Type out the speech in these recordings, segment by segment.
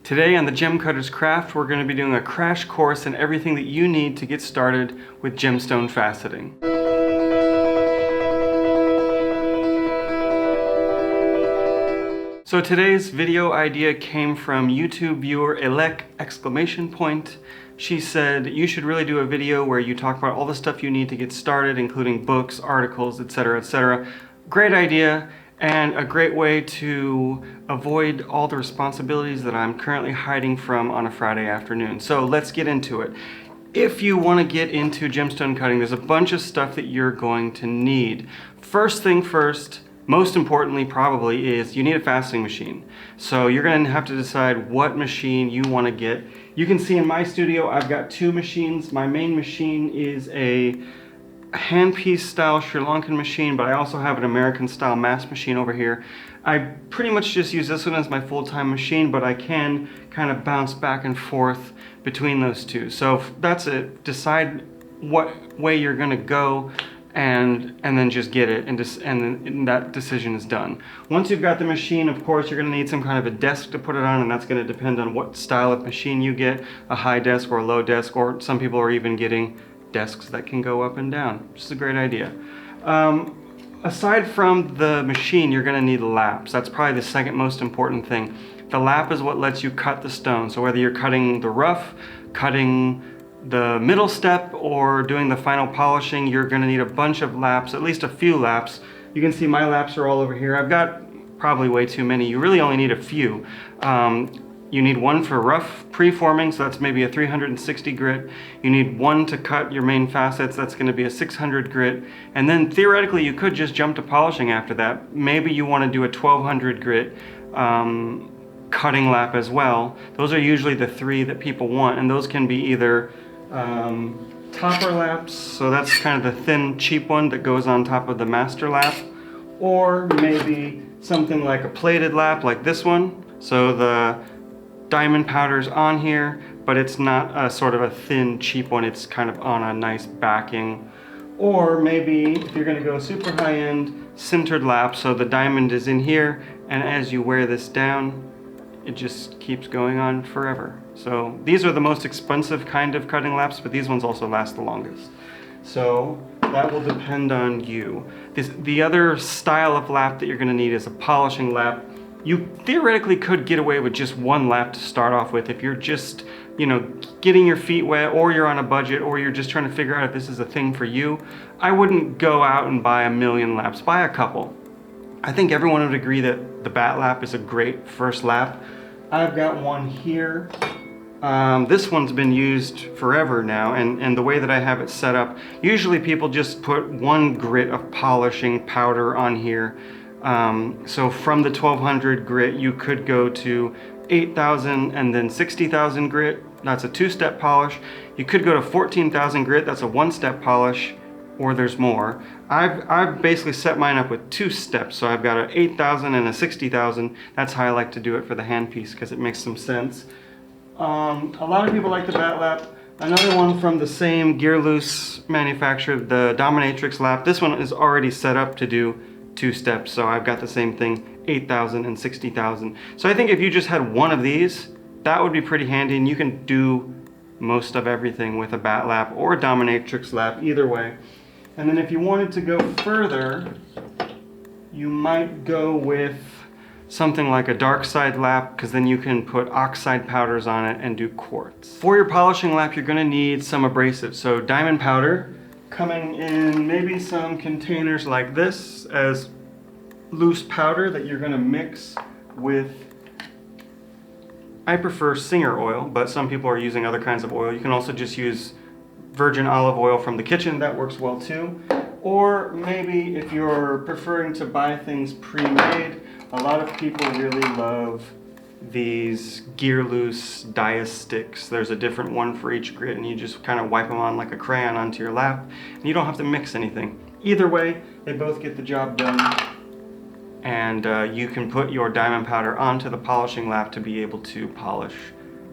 Today on the Gem Cutter's Craft, we're going to be doing a crash course in everything that you need to get started with gemstone faceting. So today's video idea came from YouTube viewer Elec ! She said you should really do a video where you talk about all the stuff you need to get started, including books, articles, etc., etc. Great idea. And a great way to avoid all the responsibilities that I'm currently hiding from on a Friday afternoon. So let's get into it. If you want to get into gemstone cutting, there's a bunch of stuff that you're going to need. First thing first, most importantly probably, is you need a faceting machine. So you're going to have to decide what machine you want to get. You can see in my studio I've got two machines. My main machine is a handpiece style Sri Lankan machine, but I also have an American style mass machine over here. I pretty much just use this one as my full-time machine, but I can kind of bounce back and forth between those two. So that's it. Decide what way you're gonna go and then just get it, and then that decision is done. Once you've got the machine, of course, you're gonna need some kind of a desk to put it on, and that's gonna depend on what style of machine you get, a high desk or a low desk, or some people are even getting desks that can go up and down, which is a great idea. Aside from the machine, you're going to need laps. That's probably the second most important thing. The lap is what lets you cut the stone. So whether you're cutting the rough, cutting the middle step, or doing the final polishing, you're going to need a bunch of laps, at least a few laps. You can see my laps are all over here. I've got probably way too many. You really only need a few. You need one for rough preforming, so that's maybe a 360 grit. You need one to cut your main facets, that's going to be a 600 grit. And then theoretically you could just jump to polishing after that. Maybe you want to do a 1200 grit cutting lap as well. Those are usually the three that people want, and those can be either topper laps, so that's kind of the thin cheap one that goes on top of the master lap, or maybe something like a plated lap like this one. So the diamond powder's on here, but it's not a sort of a thin, cheap one. It's kind of on a nice backing. Or maybe if you're going to go super high-end, sintered lap, so the diamond is in here, and as you wear this down, it just keeps going on forever. So these are the most expensive kind of cutting laps, but these ones also last the longest. So that will depend on you. The other style of lap that you're going to need is a polishing lap. You theoretically could get away with just one lap to start off with if you're just, getting your feet wet, or you're on a budget, or you're just trying to figure out if this is a thing for you. I wouldn't go out and buy a million laps, buy a couple. I think everyone would agree that the bat lap is a great first lap. I've got one here. This one's been used forever now, and the way that I have it set up, usually people just put one grit of polishing powder on here. So from the 1200 grit, you could go to 8,000 and then 60,000 grit. That's a two-step polish. You could go to 14,000 grit. That's a one-step polish, or there's more. I've basically set mine up with two steps. So I've got an 8,000 and a 60,000. That's how I like to do it for the handpiece because it makes some sense. A lot of people like the bat lap. Another one from the same gear loose manufacturer, the Dominatrix lap. This one is already set up to do two steps, so I've got the same thing, 8,000 and 60,000. So I think if you just had one of these, that would be pretty handy, and you can do most of everything with a bat lap or a Dominatrix lap, either way. And then if you wanted to go further, you might go with something like a dark side lap, because then you can put oxide powders on it and do quartz. For your polishing lap, you're going to need some abrasives. So diamond powder, coming in maybe some containers like this as loose powder that you're going to mix with, I prefer Singer oil, but some people are using other kinds of oil. You can also just use virgin olive oil from the kitchen, that works well too. Or maybe if you're preferring to buy things pre-made, a lot of people really love these gear loose diasticks. There's a different one for each grit, and you just kind of wipe them on like a crayon onto your lap, and you don't have to mix anything. Either way, they both get the job done, and you can put your diamond powder onto the polishing lap to be able to polish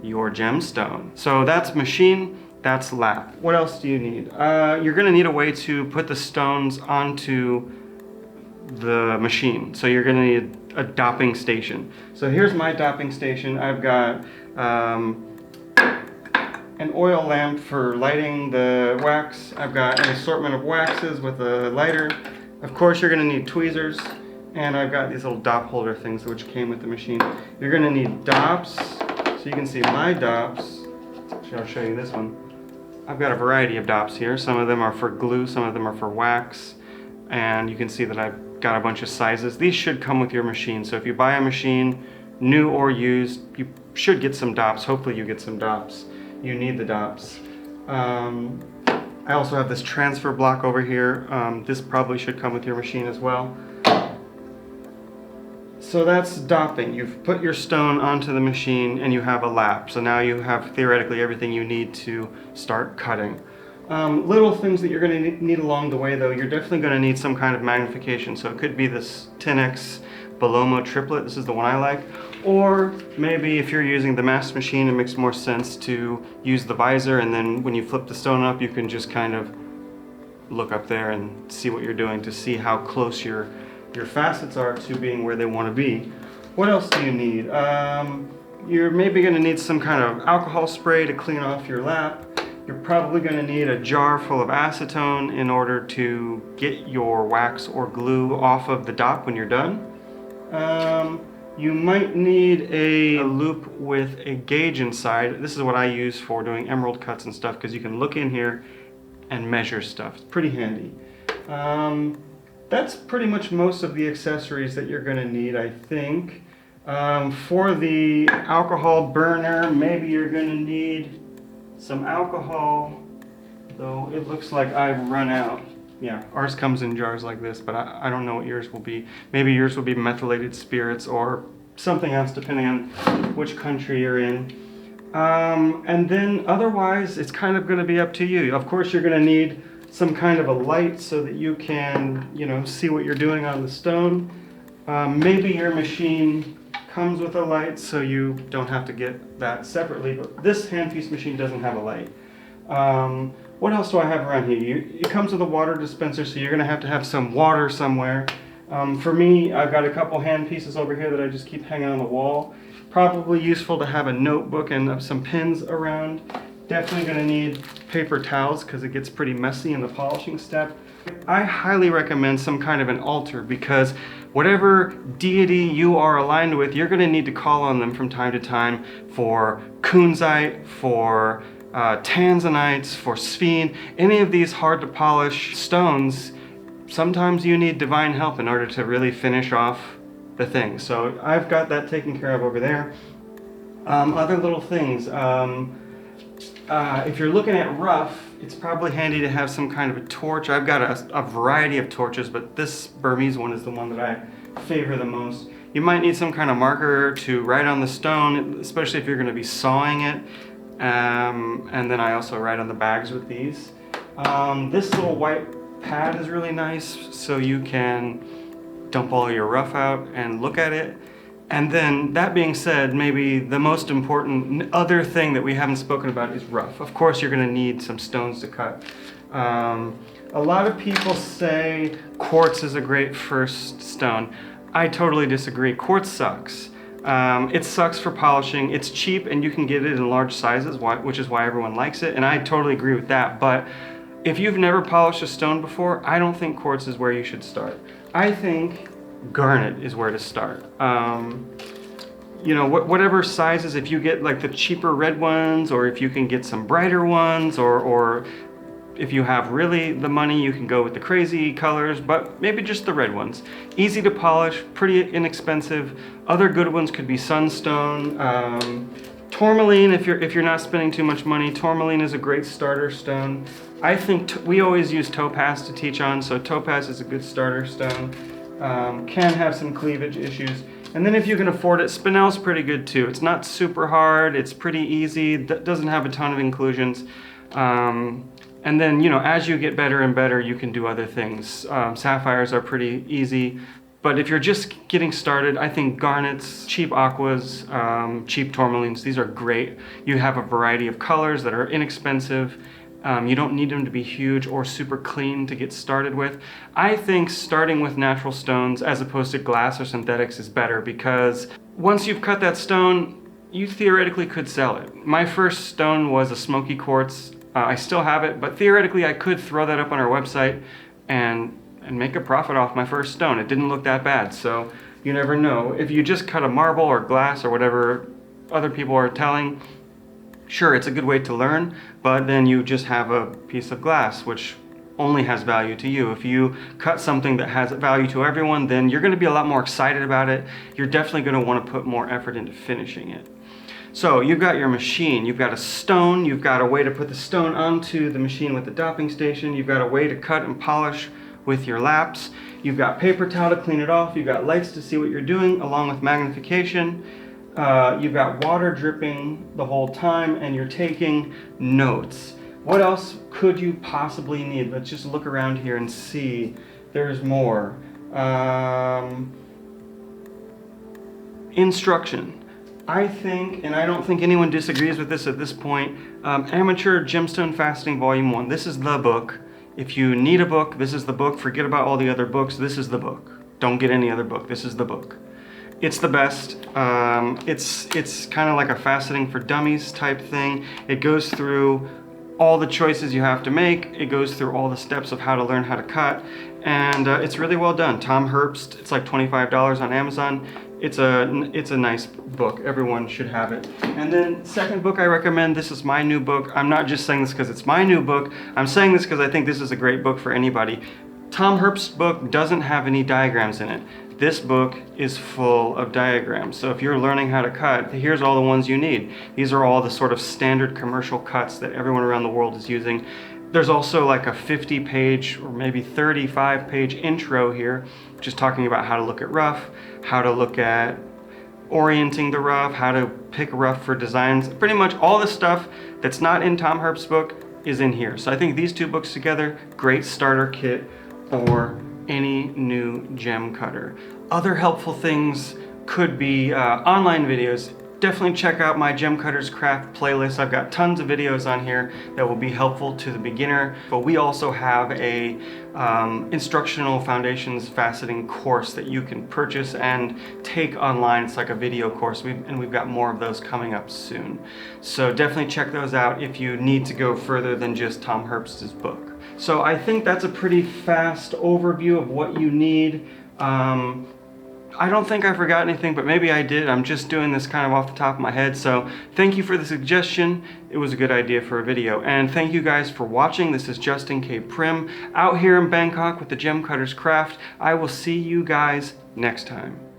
your gemstone. So that's machine, that's lap. What else do you need? You're going to need a way to put the stones onto the machine. So you're gonna need a dopping station. So here's my dopping station. I've got an oil lamp for lighting the wax. I've got an assortment of waxes with a lighter. Of course, you're gonna need tweezers, and I've got these little dop holder things which came with the machine. You're gonna need dops, so you can see my dops. Actually, I'll show you this one. I've got a variety of dops here. Some of them are for glue, some of them are for wax, and you can see that I've got a bunch of sizes. These should come with your machine, so if you buy a machine, new or used, you should get some dops. Hopefully you get some dops. You need the dops. I also have this transfer block over here. This probably should come with your machine as well. So that's dopping. You've put your stone onto the machine and you have a lap. So now you have theoretically everything you need to start cutting. Little things that you're going to need along the way though, you're definitely going to need some kind of magnification. So it could be this 10x Bellomo triplet. This is the one I like. Or maybe if you're using the mass machine, it makes more sense to use the visor, and then when you flip the stone up, you can just kind of look up there and see what you're doing to see how close your facets are to being where they want to be. What else do you need? You're maybe going to need some kind of alcohol spray to clean off your lap. You're probably going to need a jar full of acetone in order to get your wax or glue off of the dop when you're done. You might need a loop with a gauge inside. This is what I use for doing emerald cuts and stuff, because you can look in here and measure stuff. It's pretty handy. That's pretty much most of the accessories that you're going to need, I think. For the alcohol burner, maybe you're going to need some alcohol, though it looks like I've run out. Yeah, ours comes in jars like this, but I don't know what yours will be. Maybe yours will be methylated spirits or something else, depending on which country you're in. And then otherwise, it's kind of going to be up to you. Of course, you're going to need some kind of a light so that you can, see what you're doing on the stone. Maybe your machine comes with a light, so you don't have to get that separately. But this handpiece machine doesn't have a light. What else do I have around here? It comes with a water dispenser, so you're going to have some water somewhere. For me, I've got a couple hand pieces over here that I just keep hanging on the wall. Probably useful to have a notebook and some pens around. Definitely going to need paper towels because it gets pretty messy in the polishing step. I highly recommend some kind of an altar, because whatever deity you are aligned with, you're going to need to call on them from time to time for kunzite, for tanzanites, for sphene, any of these hard to polish stones. Sometimes you need divine help in order to really finish off the thing. So I've got that taken care of over there. Other little things. If you're looking at rough, it's probably handy to have some kind of a torch. I've got a variety of torches, but this Burmese one is the one that I favor the most. You might need some kind of marker to write on the stone, especially if you're going to be sawing it. And then I also write on the bags with these. This little white pad is really nice, so you can dump all your rough out and look at it. And then, that being said, maybe the most important other thing that we haven't spoken about is rough. Of course, you're going to need some stones to cut. A lot of people say quartz is a great first stone. I totally disagree. Quartz sucks. It sucks for polishing. It's cheap and you can get it in large sizes, which is why everyone likes it, and I totally agree with that. But if you've never polished a stone before, I don't think quartz is where you should start. I think garnet is where to start. Whatever sizes, if you get like the cheaper red ones, or if you can get some brighter ones, or if you have really the money, you can go with the crazy colors, but maybe just the red ones. Easy to polish, pretty inexpensive. Other good ones could be sunstone. Tourmaline, if you're not spending too much money, tourmaline is a great starter stone. I think we always use topaz to teach on, so topaz is a good starter stone. Can have some cleavage issues. And then if you can afford it, spinel's pretty good too. It's not super hard, it's pretty easy, doesn't have a ton of inclusions. And then, as you get better and better, you can do other things. Sapphires are pretty easy. But if you're just getting started, I think garnets, cheap aquas, cheap tourmalines, these are great. You have a variety of colors that are inexpensive. You don't need them to be huge or super clean to get started with. I think starting with natural stones as opposed to glass or synthetics is better, because once you've cut that stone, you theoretically could sell it. My first stone was a smoky quartz. I still have it, but theoretically I could throw that up on our website and make a profit off my first stone. It didn't look that bad, so you never know. If you just cut a marble or glass or whatever other people are telling, sure, it's a good way to learn, but then you just have a piece of glass, which only has value to you. If you cut something that has value to everyone, then you're gonna be a lot more excited about it. You're definitely gonna wanna put more effort into finishing it. So you've got your machine, you've got a stone, you've got a way to put the stone onto the machine with the dopping station, you've got a way to cut and polish with your laps, you've got paper towel to clean it off, you've got lights to see what you're doing along with magnification, you've got water dripping the whole time, and you're taking notes. What else could you possibly need? Let's just look around here and see. There's more. Instruction. I think, and I don't think anyone disagrees with this at this point, Amateur Gemstone Faceting Volume 1. This is the book. If you need a book, this is the book. Forget about all the other books. This is the book. Don't get any other book. This is the book. It's the best. It's kind of like a faceting for dummies type thing. It goes through all the choices you have to make. It goes through all the steps of how to learn how to cut, and it's really well done. Tom Herbst. It's like $25 on Amazon. It's a nice book. Everyone should have it. And then second book I recommend, this is my new book. I'm not just saying this because it's my new book. I'm saying this because I think this is a great book for anybody. Tom Herbst's book doesn't have any diagrams in it. This book is full of diagrams. So if you're learning how to cut, here's all the ones you need. These are all the sort of standard commercial cuts that everyone around the world is using. There's also like a 50-page or maybe 35-page intro here, just talking about how to look at rough, how to look at orienting the rough, how to pick rough for designs. Pretty much all the stuff that's not in Tom Herbst's book is in here. So I think these two books together, great starter kit for any new gem cutter. Other helpful things could be online videos. Definitely check out my Gem Cutters Craft playlist. I've got tons of videos on here that will be helpful to the beginner, but we also have a instructional foundations faceting course that you can purchase and take online. It's like a video course, and we've got more of those coming up soon. So definitely check those out if you need to go further than just Tom Herbst's book. So I think that's a pretty fast overview of what you need. I don't think I forgot anything, but maybe I did. I'm just doing this kind of off the top of my head. So thank you for the suggestion. It was a good idea for a video. And thank you guys for watching. This is Justin K. Prim out here in Bangkok with the Gem Cutters Craft. I will see you guys next time.